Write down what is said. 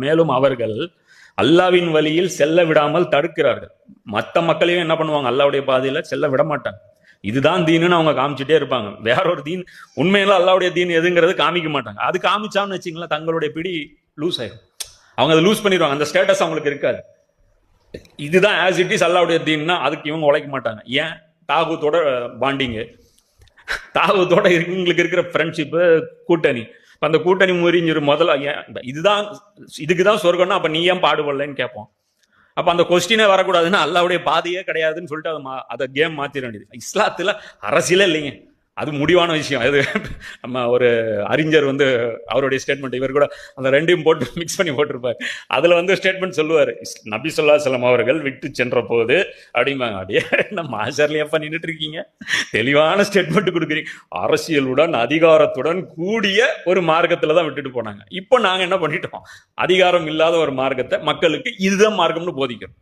மேலும் அவர்கள் அல்லாவின் வழியில் செல்ல விடாமல் தடுக்கிறார்கள். மற்ற மக்களையும் என்ன பண்ணுவாங்க, அல்லாவுடைய பாதையில செல்ல விட மாட்டாங்க. இதுதான் தீனுன்னு அவங்க காமிச்சுட்டே இருப்பாங்க. வேற ஒரு தீன், உண்மையில அல்லாவுடைய தீன் எதுங்கிறது காமிக்க மாட்டாங்க. அது காமிச்சான்னு வச்சுங்களேன், தங்களுடைய பிடி லூஸ் ஆயிடும். அவங்க அதை லூஸ் பண்ணிடுவாங்க. அந்த ஸ்டேட்டஸ் அவங்களுக்கு இருக்காது. இதுதான் ஆஸ் இட் இஸ் அல்லாவுடைய தீன்னா அதுக்கு இவங்க உழைக்க மாட்டாங்க. ஏன்? தாகூத்தோட பாண்டிங்கு, தாகூத்தோட இவங்களுக்கு இருக்கிற ஃப்ரெண்ட்ஷிப்பு, கூட்டணி. அந்த கூட்டணி முறிஞ்சிரு முதல்ல. இதுதான், இதுக்குதான் சொர்க்கம்னா அப்ப நீ ஏன் பாடுபடலன்னு கேட்போம். அப்ப அந்த கொஸ்டினே வரக்கூடாதுன்னா அல்லாவுடைய பாதையே கிடையாதுன்னு சொல்லிட்டு அதை கேம் மாத்திர வேண்டியது. இஸ்லாத்துல அரசியலே இல்லைங்க, அது முடிவான விஷயம். அது நம்ம ஒரு அறிஞர் அவருடைய ஸ்டேட்மெண்ட், இவர் கூட அந்த ரெண்டையும் போட்டு மிக்ஸ் பண்ணி போட்டிருப்பார். அதுல ஸ்டேட்மெண்ட் சொல்லுவார், நபி ஸல்லல்லாஹு அலைஹி வஸல்லம் அவர்கள் விட்டு சென்ற போது அப்படிம்பாங்க. அப்படியே நம்ம மாஷர்லியப்பா நின்றுட்டு இருக்கீங்க, தெளிவான ஸ்டேட்மெண்ட் கொடுக்குறீங்க. அரசியலுடன் அதிகாரத்துடன் கூடிய ஒரு மார்க்கத்துல தான் விட்டுட்டு போனாங்க. இப்போ நாங்க என்ன பண்ணிட்டோம், அதிகாரம் இல்லாத ஒரு மார்க்கத்தை மக்களுக்கு இதுதான் மார்க்கம்னு போதிக்கிறோம்.